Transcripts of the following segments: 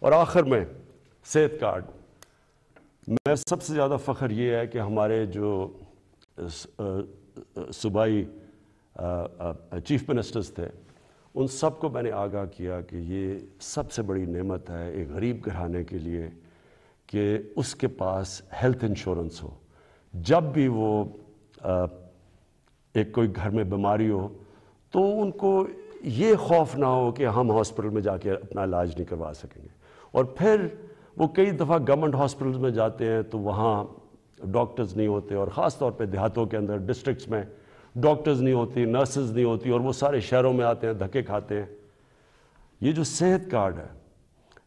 اور آخر میں صحت کارڈ میں سب سے زیادہ فخر یہ ہے کہ ہمارے جو صوبائی چیف منسٹرز تھے ان سب کو میں نے آگاہ کیا کہ یہ سب سے بڑی نعمت ہے ایک غریب گھرانے کے لیے کہ اس کے پاس ہیلتھ انشورنس ہو. جب بھی وہ ایک کوئی گھر میں بیماری ہو تو ان کو یہ خوف نہ ہو کہ ہم ہاسپٹل میں جا کے اپنا علاج نہیں کروا سکیں گے. اور پھر وہ کئی دفعہ گورنمنٹ ہاسپٹلز میں جاتے ہیں تو وہاں ڈاکٹرز نہیں ہوتے، اور خاص طور پہ دیہاتوں کے اندر ڈسٹرکٹس میں ڈاکٹرز نہیں ہوتی، نرسز نہیں ہوتی، اور وہ سارے شہروں میں آتے ہیں، دھکے کھاتے ہیں. یہ جو صحت کارڈ ہے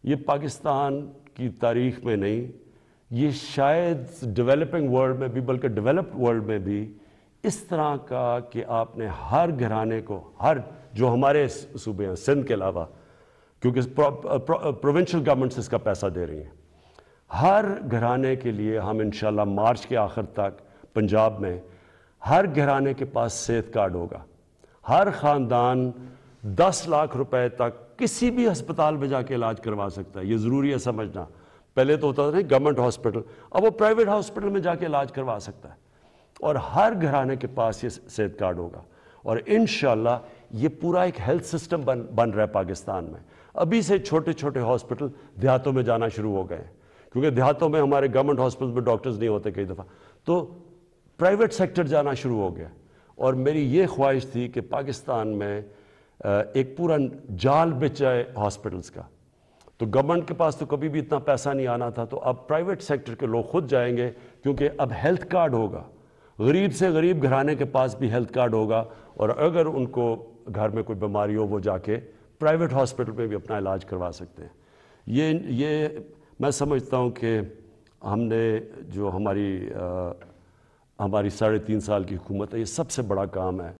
یہ پاکستان کی تاریخ میں نہیں، یہ شاید ڈیولپنگ ورلڈ میں بھی، بلکہ ڈیولپڈ ورلڈ میں بھی اس طرح کا کہ آپ نے ہر گھرانے کو، ہر جو ہمارے صوبے ہیں سندھ کے علاوہ، کیونکہ پروونشل گورنمنٹس اس کا پیسہ دے رہی ہیں، ہر گھرانے کے لیے ہم انشاءاللہ مارچ کے آخر تک پنجاب میں ہر گھرانے کے پاس صحت کارڈ ہوگا. ہر خاندان 10 لاکھ روپے تک کسی بھی ہسپتال میں جا کے علاج کروا سکتا ہے. یہ ضروری ہے سمجھنا. پہلے تو ہوتا تھا گورنمنٹ ہاسپٹل، اب وہ پرائیویٹ ہاسپٹل میں جا کے علاج کروا سکتا ہے. اور ہر گھرانے کے پاس یہ صحت کارڈ ہوگا. اور انشاءاللہ یہ پورا ایک ہیلتھ سسٹم بن رہا ہے پاکستان میں. ابھی سے چھوٹے چھوٹے ہاسپٹل دیہاتوں میں جانا شروع ہو گئے ہیں، کیونکہ دیہاتوں میں ہمارے گورنمنٹ ہاسپٹل میں ڈاکٹرز نہیں ہوتے کئی دفعہ، تو پرائیویٹ سیکٹر جانا شروع ہو گیا. اور میری یہ خواہش تھی کہ پاکستان میں ایک پورا جال بچ جائے ہاسپٹلز کا. تو گورنمنٹ کے پاس تو کبھی بھی اتنا پیسہ نہیں آنا تھا، تو اب پرائیویٹ سیکٹر کے لوگ خود جائیں گے، کیونکہ اب ہیلتھ کارڈ ہوگا. غریب سے غریب گھرانے کے پاس بھی ہیلتھ کارڈ ہوگا، اور اگر ان کو گھر میں کوئی بیماری ہو وہ جا کے پرائیویٹ ہاسپٹل میں بھی اپنا علاج کروا سکتے ہیں. یہ میں سمجھتا ہوں کہ ہم نے جو ہماری 3.5 سال کی حکومت ہے، یہ سب سے بڑا کام ہے.